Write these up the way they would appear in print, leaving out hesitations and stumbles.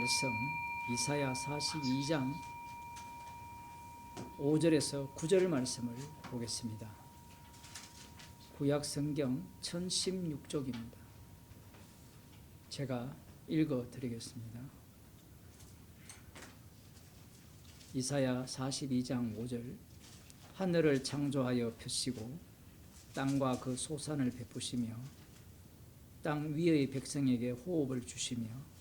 말씀 이사야 42장 5절에서 9절 말씀을 보겠습니다. 구약 성경 1016쪽입니다. 제가 읽어 드리겠습니다. 이사야 42장 5절. 하늘을 창조하여 펴시고 땅과 그 소산을 베푸시며 땅 위의 백성에게 호흡을 주시며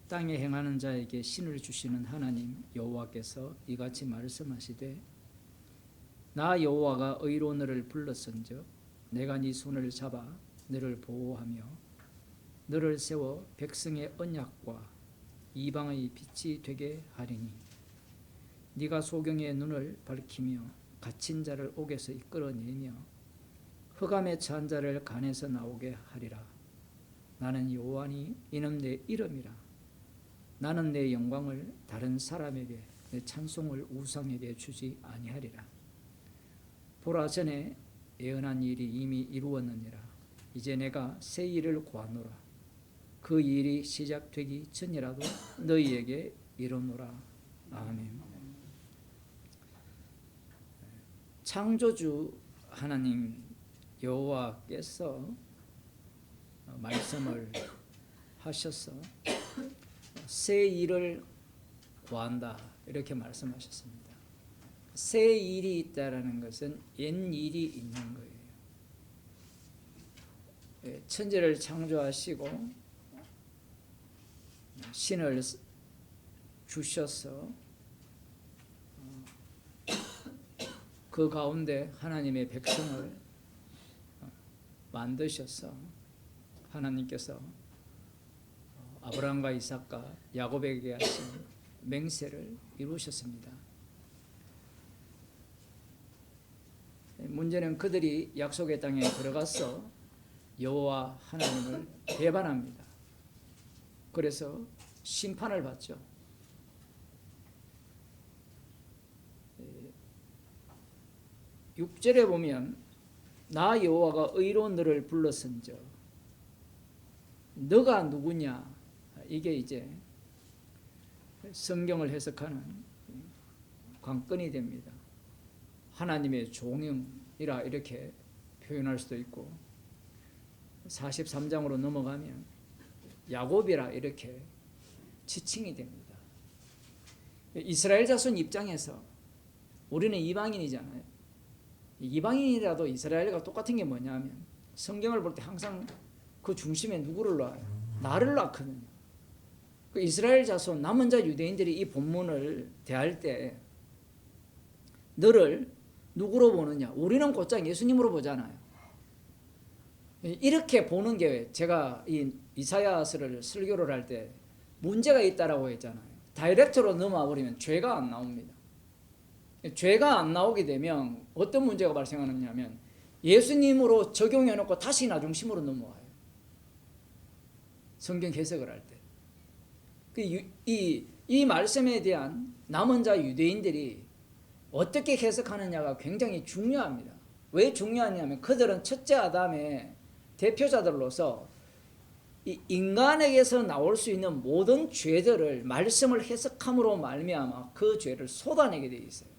땅에 행하는 자에게 신을 주시는 하나님 여호와께서 이같이 말씀하시되 나 여호와가 의로 너를 불렀은즉 내가 네 손을 잡아 너를 보호하며 너를 세워 백성의 언약과 이방의 빛이 되게 하리니 네가 소경의 눈을 밝히며 갇힌 자를 옥에서 이끌어내며 흑암에 처한 자를 간에서 나오게 하리라. 나는 여호와니 이는 내 이름이라. 나는 내 영광을 다른 사람에게 내 찬송을 우상에게 주지 아니하리라. 보라 전에 예언한 일이 이미 이루었느니라. 이제 내가 새 일을 구하노라. 그 일이 시작되기 전이라도 너희에게 이르노라. 아멘. 창조주 하나님 여호와께서 말씀을 하셔서 새 일을 구한다 이렇게 말씀하셨습니다. 새 일이 있다라는 것은 옛 일이 있는 거예요. 천지를 창조하시고 신을 주셔서 그 가운데 하나님의 백성을 만드셔서 하나님께서 아브라함과 이삭과 야곱에게 하신 맹세를 이루셨습니다. 문제는 그들이 약속의 땅에 들어가서 여호와 하나님을 배반합니다. 그래서 심판을 받죠. 6절에 보면 나 여호와가 의로운 너를 불렀은즉 너가 누구냐, 이게 이제 성경을 해석하는 관건이 됩니다. 하나님의 종이라 이렇게 표현할 수도 있고 43장으로 넘어가면 야곱이라 이렇게 지칭이 됩니다. 이스라엘 자손 입장에서 우리는 이방인이잖아요. 이방인이라도 이스라엘과 똑같은 게 뭐냐면 성경을 볼 때 항상 그 중심에 누구를 놔요? 나를 놨거든요. 그 이스라엘 자손 남은 자 유대인들이 이 본문을 대할 때 너를 누구로 보느냐? 우리는 곧장 예수님으로 보잖아요. 이렇게 보는 게 제가 이 이사야서를 설교를 할 때 문제가 있다라고 했잖아요. 다이렉트로 넘어와 버리면 죄가 안 나옵니다. 죄가 안 나오게 되면 어떤 문제가 발생하느냐면 예수님으로 적용해놓고 다시 나 중심으로 넘어와요. 성경 해석을 할 때. 이 말씀에 대한 남은 자 유대인들이 어떻게 해석하느냐가 굉장히 중요합니다. 왜 중요하냐면 그들은 첫째 아담의 대표자들로서 이 인간에게서 나올 수 있는 모든 죄들을 말씀을 해석함으로 말미암아 그 죄를 쏟아내게 되어 있어요.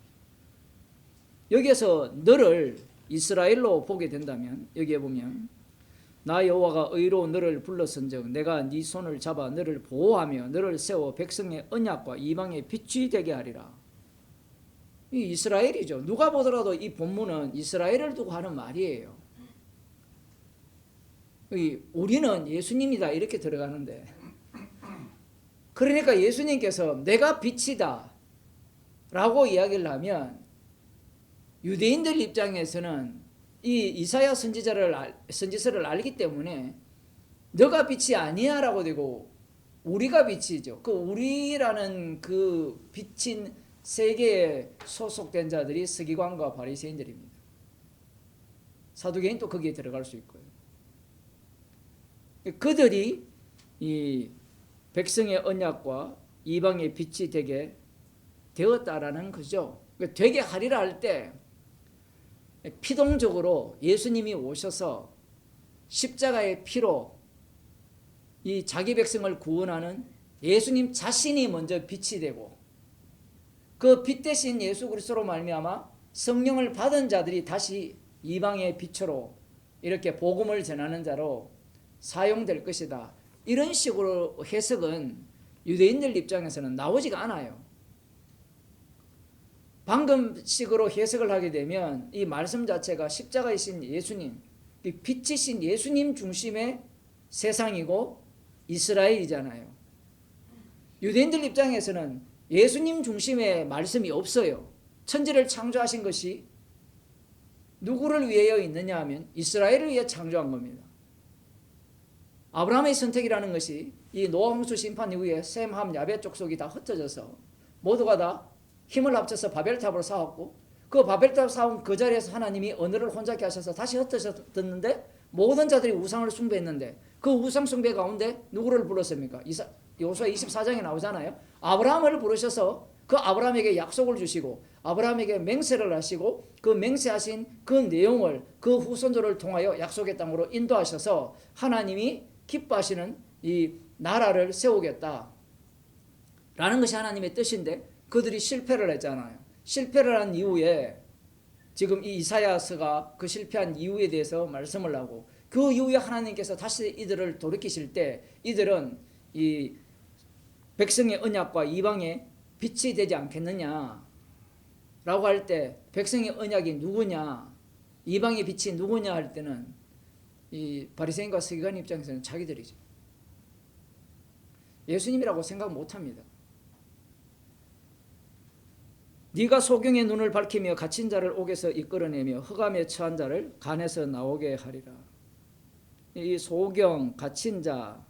여기에서 너를 이스라엘로 보게 된다면 여기에 보면 나 여호와가 의로운 너를 불렀은즉 내가 네 손을 잡아 너를 보호하며 너를 세워 백성의 언약과 이방의 빛이 되게 하리라. 이 이스라엘이죠. 누가 보더라도 이 본문은 이스라엘을 두고 하는 말이에요. 우리는 예수님이다 이렇게 들어가는데 그러니까 예수님께서 내가 빛이다 라고 이야기를 하면 유대인들 입장에서는 이 이사야 선지서를 알기 때문에 너가 빛이 아니야 라고 되고 우리가 빛이죠. 그 우리라는 그 빛인 세계에 소속된 자들이 서기관과 바리새인들입니다. 사두개인도 거기에 들어갈 수 있고요. 그들이 이 백성의 언약과 이방의 빛이 되게 되었다라는 거죠. 되게 하리라 할 때 피동적으로 예수님이 오셔서 십자가의 피로 이 자기 백성을 구원하는 예수님 자신이 먼저 빛이 되고 그 빛 대신 예수 그리스도로 말미암아 성령을 받은 자들이 다시 이방의 빛으로 이렇게 복음을 전하는 자로 사용될 것이다. 이런 식으로 해석은 유대인들 입장에서는 나오지가 않아요. 방금식으로 해석을 하게 되면 이 말씀 자체가 십자가이신 예수님, 빛이신 예수님 중심의 세상이고 이스라엘이잖아요. 유대인들 입장에서는 예수님 중심의 말씀이 없어요. 천지를 창조하신 것이 누구를 위하여 있느냐 하면 이스라엘을 위해 창조한 겁니다. 아브라함의 선택이라는 것이 이 노아 홍수 심판 이후에 셈, 함, 야벳 족속이 다 흩어져서 모두가 다 힘을 합쳐서 바벨탑을 쌓았고 그 바벨탑 쌓은 그 자리에서 하나님이 언어를 혼잡게 하셔서 다시 흩어졌는데 모든 자들이 우상을 숭배했는데 그 우상 숭배 가운데 누구를 불렀습니까? 여호수아 24장에 나오잖아요. 아브라함을 부르셔서 그 아브라함에게 약속을 주시고 아브라함에게 맹세를 하시고 그 맹세하신 그 내용을 그 후손들을 통하여 약속의 땅으로 인도하셔서 하나님이 기뻐하시는 이 나라를 세우겠다 라는 것이 하나님의 뜻인데 그들이 실패를 했잖아요. 실패를 한 이후에 지금 이 이사야서가 그 실패한 이유에 대해서 말씀을 하고 그 이후에 하나님께서 다시 이들을 돌이키실 때 이들은 이 백성의 언약과 이방의 빛이 되지 않겠느냐 라고 할 때 백성의 언약이 누구냐 이방의 빛이 누구냐 할 때는 이 바리새인과 서기관 입장에서는 자기들이죠. 예수님이라고 생각 못합니다. 네가 소경의 눈을 밝히며 갇힌 자를 옥에서 이끌어내며 흑암에 처한 자를 간에서 나오게 하리라. 이 소경, 갇힌 자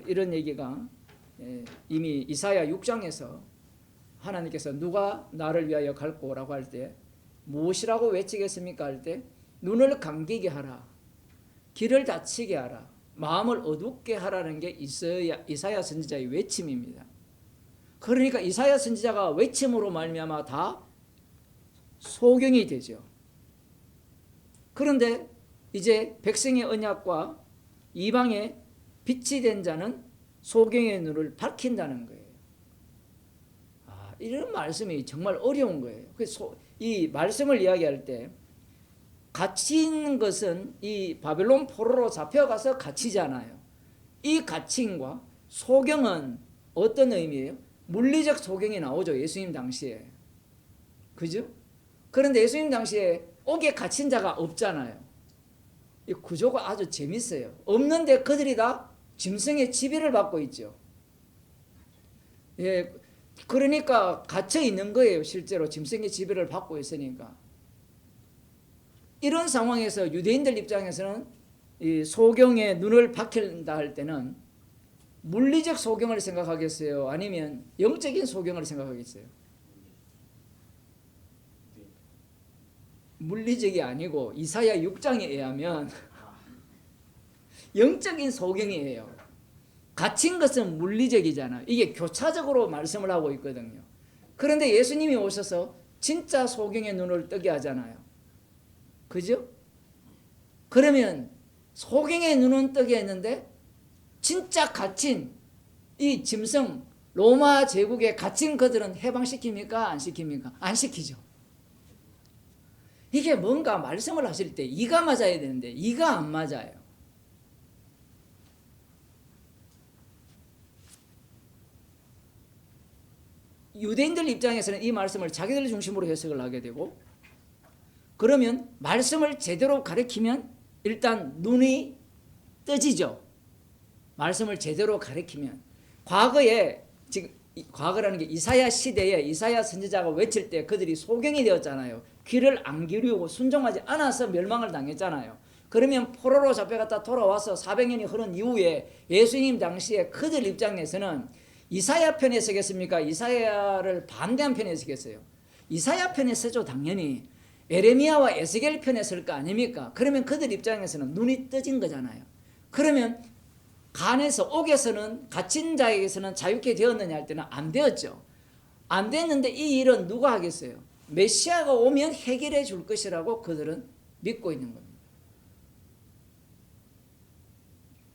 이런 얘기가 이미 이사야 6장에서 하나님께서 누가 나를 위하여 갈고라고 할 때 무엇이라고 외치겠습니까 할 때 눈을 감기게 하라, 길을 닫히게 하라, 마음을 어둡게 하라는 게 이사야 선지자의 외침입니다. 그러니까 이사야 선지자가 외침으로 말미암아 다 소경이 되죠. 그런데 이제 백성의 언약과 이방의 빛이 된 자는 소경의 눈을 밝힌다는 거예요. 이런 말씀이 정말 어려운 거예요. 그래서 이 말씀을 이야기할 때 갇힌 것은 이 바벨론 포로로 잡혀가서 갇히잖아요. 이 갇힘과 소경은 어떤 의미예요? 물리적 소경이 나오죠. 예수님 당시에. 그죠? 그런데 예수님 당시에 옥에 갇힌 자가 없잖아요. 이 구조가 아주 재밌어요. 없는데 그들이 다 짐승의 지배를 받고 있죠. 예, 그러니까 갇혀 있는 거예요. 실제로 짐승의 지배를 받고 있으니까. 이런 상황에서 유대인들 입장에서는 이 소경의 눈을 밝힌다 할 때는 물리적 소경을 생각하겠어요? 아니면 영적인 소경을 생각하겠어요? 물리적이 아니고 이사야 6장에 의하면 영적인 소경이에요. 갇힌 것은 물리적이잖아요. 이게 교차적으로 말씀을 하고 있거든요. 그런데 예수님이 오셔서 진짜 소경의 눈을 뜨게 하잖아요. 그죠? 그러면 소경의 눈은 뜨게 했는데 진짜 갇힌 이 짐승 로마 제국에 갇힌 그들은 해방시킵니까? 안 시킵니까? 안 시키죠. 이게 뭔가 말씀을 하실 때 이가 맞아야 되는데 이가 안 맞아요. 유대인들 입장에서는 이 말씀을 자기들 중심으로 해석을 하게 되고 그러면 말씀을 제대로 가르치면 일단 눈이 떠지죠. 말씀을 제대로 가르치면 과거에 지금 과거라는 게 이사야 시대에 이사야 선지자가 외칠 때 그들이 소경이 되었잖아요. 귀를 안 기울이고 순종하지 않아서 멸망을 당했잖아요. 그러면 포로로 잡혀갔다 돌아와서 400년이 흐른 이후에 예수님 당시에 그들 입장에서는 이사야 편에 서겠습니까? 이사야를 반대한 편에 서겠어요? 이사야 편에 서죠. 당연히. 에레미야와 에스겔 편에 설 거 아닙니까? 그러면 그들 입장에서는 눈이 떠진 거잖아요. 그러면 간에서 옥에서는 갇힌 자에게서는 자유케 되었느냐 할 때는 안 되었죠. 안 됐는데 이 일은 누가 하겠어요? 메시아가 오면 해결해 줄 것이라고 그들은 믿고 있는 겁니다.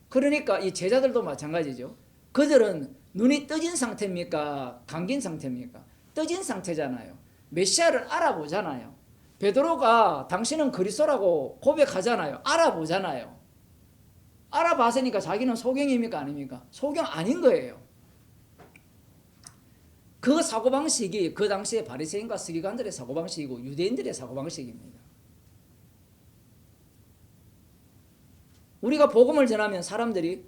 그러니까 이 제자들도 마찬가지죠. 그들은 눈이 떠진 상태입니까? 감긴 상태입니까? 떠진 상태잖아요. 메시아를 알아보잖아요. 베드로가 당신은 그리스도라고 고백하잖아요. 알아보잖아요. 알아봤으니까 자기는 소경입니까? 아닙니까? 소경 아닌 거예요. 그 사고방식이 그 당시에 바리새인과 서기관들의 사고방식이고 유대인들의 사고방식입니다. 우리가 복음을 전하면 사람들이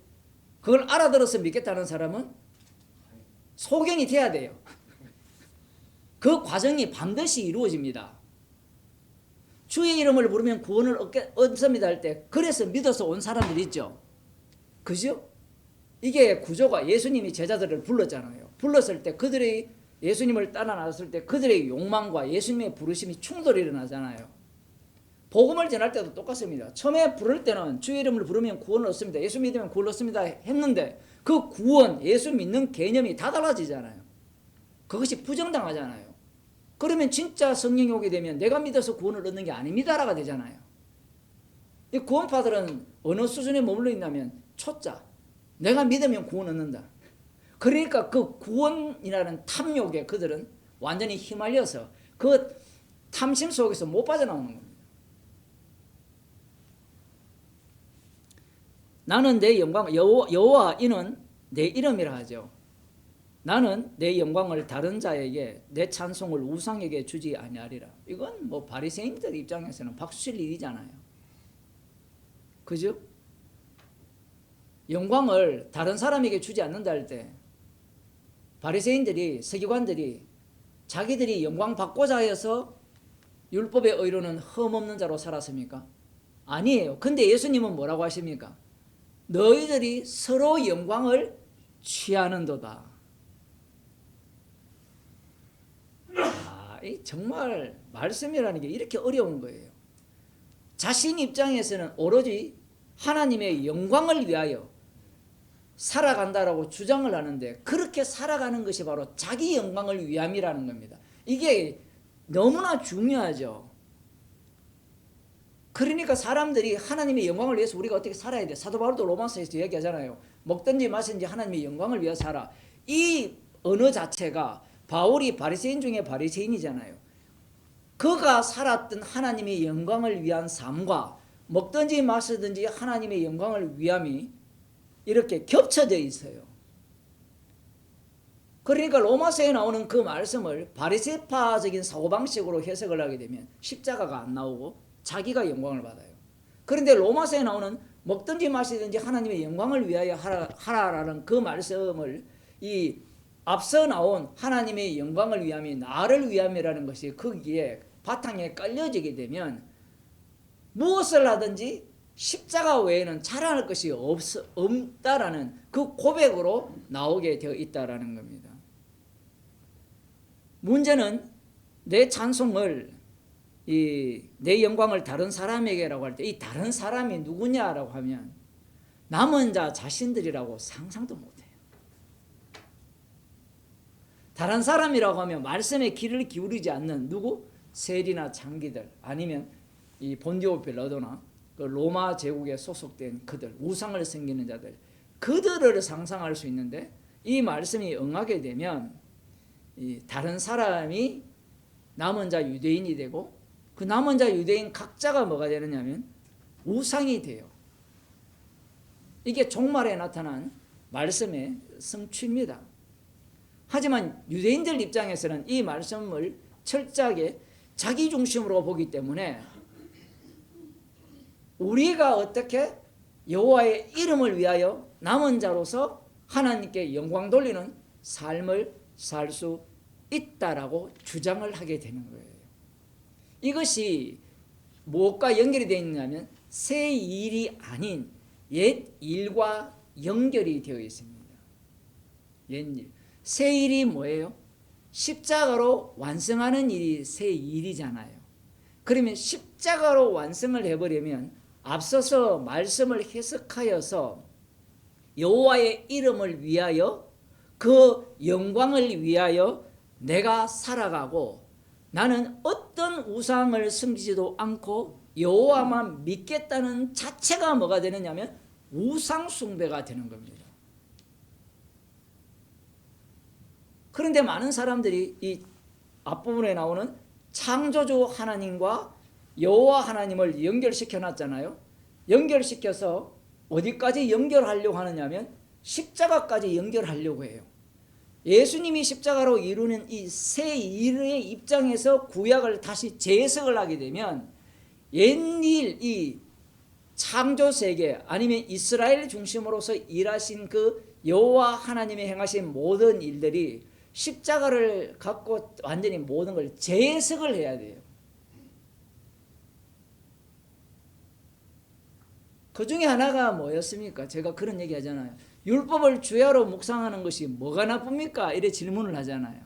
그걸 알아들어서 믿겠다는 사람은 소경이 돼야 돼요. 그 과정이 반드시 이루어집니다. 주의 이름을 부르면 구원을 얻습니다 할 때 그래서 믿어서 온 사람들 있죠. 그죠? 이게 구조가 예수님이 제자들을 불렀잖아요. 불렀을 때 그들의 예수님을 따라 나섰을 때 그들의 욕망과 예수님의 부르심이 충돌이 일어나잖아요. 복음을 전할 때도 똑같습니다. 처음에 부를 때는 주의 이름을 부르면 구원을 얻습니다. 예수 믿으면 구원을 얻습니다 했는데 그 구원, 예수 믿는 개념이 다 달라지잖아요. 그것이 부정당하잖아요. 그러면 진짜 성령이 오게 되면 내가 믿어서 구원을 얻는 게 아닙니다라가 되잖아요. 이 구원파들은 어느 수준에 머물러 있냐면 초짜. 내가 믿으면 구원 얻는다. 그러니까 그 구원이라는 탐욕에 그들은 완전히 휘말려서 그 탐심 속에서 못 빠져나오는 겁니다. 나는 내 영광, 여호와 이는 내 이름이라 하죠. 나는 내 영광을 다른 자에게 내 찬송을 우상에게 주지 아니하리라. 이건 뭐 바리새인들 입장에서는 박수칠 일이잖아요. 그죠? 영광을 다른 사람에게 주지 않는다 할 때 바리새인들이 서기관들이 자기들이 영광 받고자 하여서 율법의 의로는 흠없는 자로 살았습니까? 아니에요. 근데 예수님은 뭐라고 하십니까? 너희들이 서로 영광을 취하는도다. 정말 말씀이라는 게 이렇게 어려운 거예요. 자신 입장에서는 오로지 하나님의 영광을 위하여 살아간다라고 주장을 하는데 그렇게 살아가는 것이 바로 자기 영광을 위함이라는 겁니다. 이게 너무나 중요하죠. 그러니까 사람들이 하나님의 영광을 위해서 우리가 어떻게 살아야 돼? 사도 바울도 로마서에서 얘기하잖아요. 먹든지 마시든지 하나님의 영광을 위해 살아. 이 언어 자체가 바울이 바리새인 중에 바리새인이잖아요. 그가 살았던 하나님의 영광을 위한 삶과 먹든지 마시든지 하나님의 영광을 위함이 이렇게 겹쳐져 있어요. 그러니까 로마서에 나오는 그 말씀을 바리새파적인 사고방식으로 해석을 하게 되면 십자가가 안 나오고 자기가 영광을 받아요. 그런데 로마서에 나오는 먹든지 마시든지 하나님의 영광을 위하여 하라라는 그 말씀을 이 앞서 나온 하나님의 영광을 위함이 나를 위함이라는 것이 거기에 바탕에 깔려지게 되면 무엇을 하든지 십자가 외에는 자랑할 것이 없다라는 그 고백으로 나오게 되어 있다라는 겁니다. 문제는 내 찬송을 내 영광을 다른 사람에게라고 할 때 이 다른 사람이 누구냐라고 하면 남은 자 자신들이라고 상상도 못해요. 다른 사람이라고 하면 말씀에 귀를 기울이지 않는 누구? 세리나 장기들 아니면 이 본디오 빌라도나 그 로마 제국에 소속된 그들, 우상을 섬기는 자들, 그들을 상상할 수 있는데 이 말씀이 응하게 되면 이 다른 사람이 남은 자 유대인이 되고 그 남은 자 유대인 각자가 뭐가 되느냐면 우상이 돼요. 이게 종말에 나타난 말씀의 성취입니다. 하지만 유대인들 입장에서는 이 말씀을 철저하게 자기 중심으로 보기 때문에 우리가 어떻게 여호와의 이름을 위하여 남은 자로서 하나님께 영광 돌리는 삶을 살 수 있다라고 주장을 하게 되는 거예요. 이것이 무엇과 연결이 되어 있느냐면 새 일이 아닌 옛 일과 연결이 되어 있습니다. 옛 일. 새 일이 뭐예요? 십자가로 완성하는 일이 새 일이잖아요. 그러면 십자가로 완성을 해버리면 앞서서 말씀을 해석하여서 여호와의 이름을 위하여 그 영광을 위하여 내가 살아가고 나는 어떤 우상을 섬기지도 않고 여호와만 믿겠다는 자체가 뭐가 되느냐면 우상 숭배가 되는 겁니다. 그런데 많은 사람들이 이 앞부분에 나오는 창조주 하나님과 여호와 하나님을 연결시켜 놨잖아요. 연결시켜서 어디까지 연결하려고 하느냐면 십자가까지 연결하려고 해요. 예수님이 십자가로 이루는 이 새 일의 입장에서 구약을 다시 재해석을 하게 되면 옛일 이 창조세계 아니면 이스라엘 중심으로서 일하신 그 여호와 하나님이 행하신 모든 일들이 십자가를 갖고 완전히 모든 걸 재해석을 해야 돼요. 그 중에 하나가 뭐였습니까? 제가 그런 얘기 하잖아요. 율법을 주야로 묵상하는 것이 뭐가 나쁩니까? 이래 질문을 하잖아요.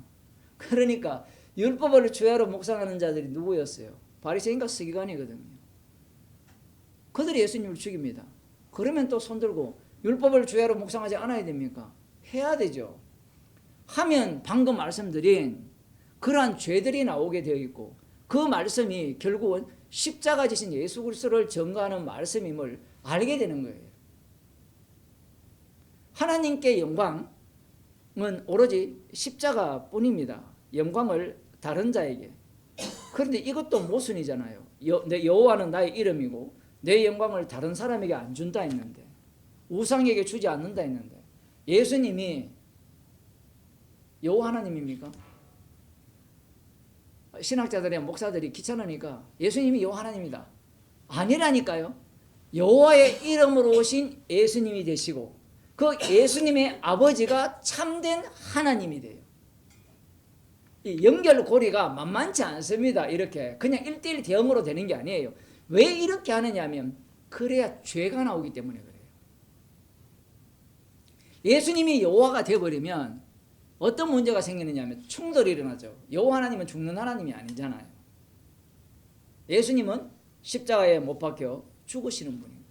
그러니까 율법을 주야로 묵상하는 자들이 누구였어요? 바리새인과 서기관이거든요. 그들이 예수님을 죽입니다. 그러면 또 손들고 율법을 주야로 묵상하지 않아야 됩니까? 해야 되죠. 하면 방금 말씀드린 그러한 죄들이 나오게 되어 있고 그 말씀이 결국은 십자가 지신 예수 그리스도를 증거하는 말씀임을 알게 되는 거예요. 하나님께 영광은 오로지 십자가뿐입니다. 영광을 다른 자에게. 그런데 이것도 모순이잖아요. 여호와는 나의 이름이고 내 영광을 다른 사람에게 안 준다 했는데, 우상에게 주지 않는다 했는데, 예수님이 여호와 하나님입니까? 신학자들의 목사들이 귀찮으니까 예수님이 여호와 하나님이다. 아니라니까요. 여호와의 이름으로 오신 예수님이 되시고 그 예수님의 아버지가 참된 하나님이 돼요. 이 연결고리가 만만치 않습니다. 이렇게 그냥 1:1 대응으로 되는 게 아니에요. 왜 이렇게 하느냐 하면 그래야 죄가 나오기 때문에 그래요. 예수님이 여호와가 되어버리면 어떤 문제가 생기느냐 하면 충돌이 일어나죠. 여호와 하나님은 죽는 하나님이 아니잖아요. 예수님은 십자가에 못 박혀 죽으시는 분이고,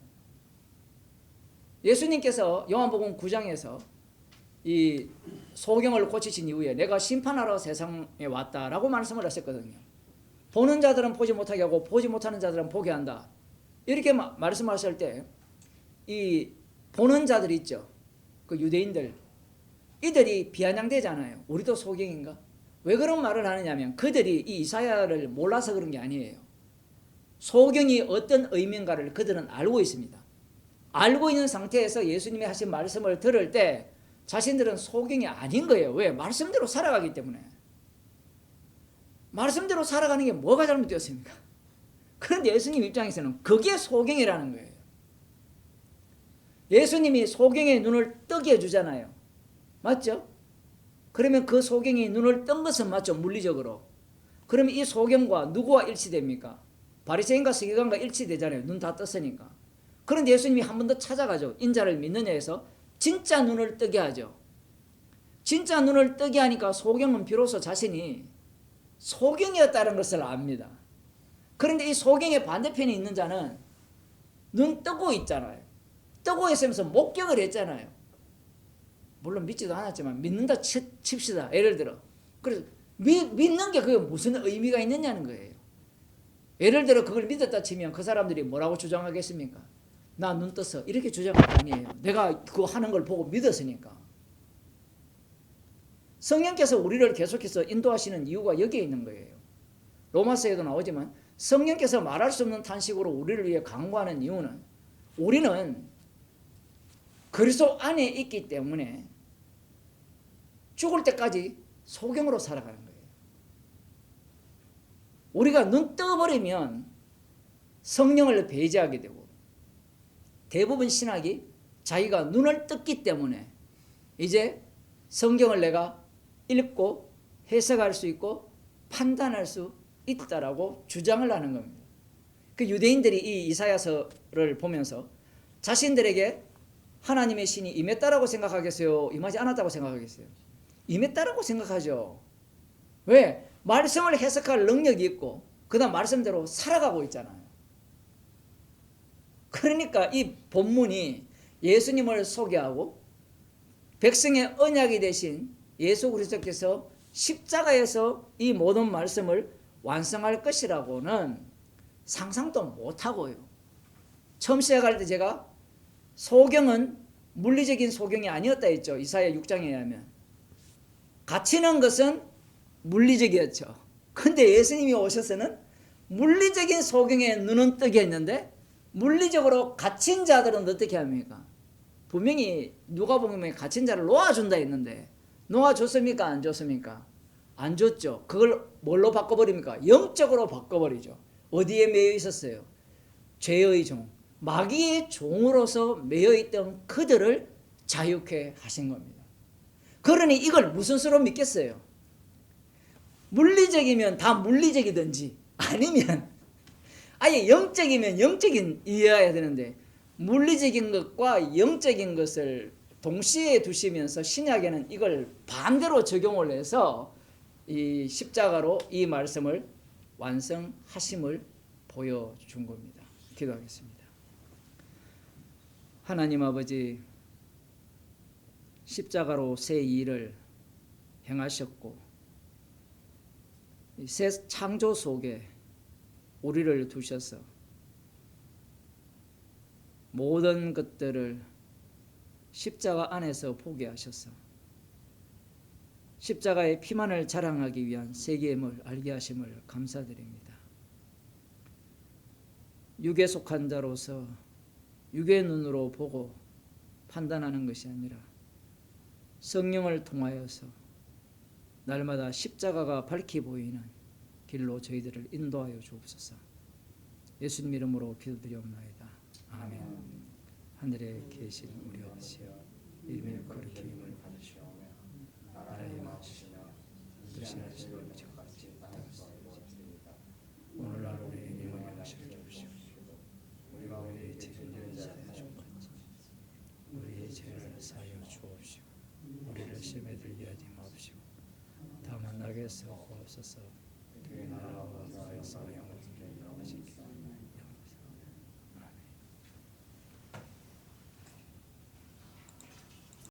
예수님께서 요한복음 9장에서 이 소경을 고치신 이후에 내가 심판하러 세상에 왔다라고 말씀을 하셨거든요. 보는 자들은 보지 못하게 하고 보지 못하는 자들은 보게 한다. 이렇게 말씀하실 때 이 보는 자들 있죠. 그 유대인들, 이들이 비아냥되잖아요. 우리도 소경인가? 왜 그런 말을 하느냐면 그들이 이 이사야를 몰라서 그런 게 아니에요. 소경이 어떤 의미인가를 그들은 알고 있습니다. 알고 있는 상태에서 예수님이 하신 말씀을 들을 때 자신들은 소경이 아닌 거예요. 왜? 말씀대로 살아가기 때문에. 말씀대로 살아가는 게 뭐가 잘못되었습니까? 그런데 예수님 입장에서는 그게 소경이라는 거예요. 예수님이 소경의 눈을 뜨게 해주잖아요. 맞죠? 그러면 그 소경이 눈을 뜬 것은 맞죠? 물리적으로. 그러면 이 소경과 누구와 일치됩니까? 바리새인과 서기관과 일치되잖아요. 눈 다 떴으니까. 그런데 예수님이 한 번 더 찾아가죠. 인자를 믿느냐 해서 진짜 눈을 뜨게 하죠. 진짜 눈을 뜨게 하니까 소경은 비로소 자신이 소경이었다는 것을 압니다. 그런데 이 소경의 반대편에 있는 자는 눈 뜨고 있잖아요. 뜨고 있으면서 목격을 했잖아요. 물론 믿지도 않았지만 믿는다 칩시다. 예를 들어. 그래서 믿는 게 그게 무슨 의미가 있느냐는 거예요. 예를 들어 그걸 믿었다 치면 그 사람들이 뭐라고 주장하겠습니까? 나 눈 떴어. 이렇게 주장은 아니에요. 내가 그거 하는 걸 보고 믿었으니까. 성령께서 우리를 계속해서 인도하시는 이유가 여기에 있는 거예요. 로마서에도 나오지만 성령께서 말할 수 없는 탄식으로 우리를 위해 간구하는 이유는 우리는 그리스도 안에 있기 때문에 죽을 때까지 소경으로 살아가는 거예요. 우리가 눈 떠버리면 성령을 배제하게 되고, 대부분 신학이 자기가 눈을 떴기 때문에 이제 성경을 내가 읽고 해석할 수 있고 판단할 수 있다라고 주장을 하는 겁니다. 그 유대인들이 이 이사야서를 보면서 자신들에게 하나님의 신이 임했다라고 생각하겠어요? 임하지 않았다고 생각하겠어요? 임했다라고 생각하죠. 왜? 말씀을 해석할 능력이 있고 그 다음 말씀대로 살아가고 있잖아요. 그러니까 이 본문이 예수님을 소개하고 백성의 언약이 되신 예수 그리스도께서 십자가에서 이 모든 말씀을 완성할 것이라고는 상상도 못하고요. 처음 시작할 때 제가 소경은 물리적인 소경이 아니었다 했죠. 이사야 6장에 의하면. 갇히는 것은 물리적이었죠. 근데 예수님이 오셔서는 물리적인 소경에 눈은 뜨게 했는데 물리적으로 갇힌 자들은 어떻게 합니까? 분명히 누가복음에 갇힌 자를 놓아준다 했는데 놓아줬습니까? 안 줬습니까? 안 줬죠. 그걸 뭘로 바꿔버립니까? 영적으로 바꿔버리죠. 어디에 매여 있었어요? 죄의 종, 마귀의 종으로서 매여 있던 그들을 자유케 하신 겁니다. 그러니 이걸 무슨 수로 믿겠어요? 물리적이면 다 물리적이든지 아니면 아예 영적이면 영적인 이해해야 되는데 물리적인 것과 영적인 것을 동시에 두시면서 신약에는 이걸 반대로 적용을 해서 이 십자가로 이 말씀을 완성하심을 보여준 겁니다. 기도하겠습니다. 하나님 아버지, 십자가로 새 일을 행하셨고 새 창조 속에 우리를 두셔서 모든 것들을 십자가 안에서 보게 하셔서 십자가의 피만을 자랑하기 위한 세계임을 알게 하심을 감사드립니다. 육에 속한 자로서 육의 눈으로 보고 판단하는 것이 아니라 성령을 통하여서 날마다 십자가가 밝히 보이는 길로 저희들을 인도하여 주옵소서. 예수님 이름으로 기도드리옵나이다. 아멘. 하늘에 계신 우리 아버지여, 이름이 거룩히 여김을 받으시오며 나라의 마치시며 뜻이 하시는 것같이 오늘날 우리의 영을 양식을 주시옵시고 우리가 우리의 죄를 사하여 주옵소서. 우리의 죄를 사하여 주옵시고 우리를 시험에 들게 하지 마옵시고 다만 악에서 구하옵소서. 그의 나라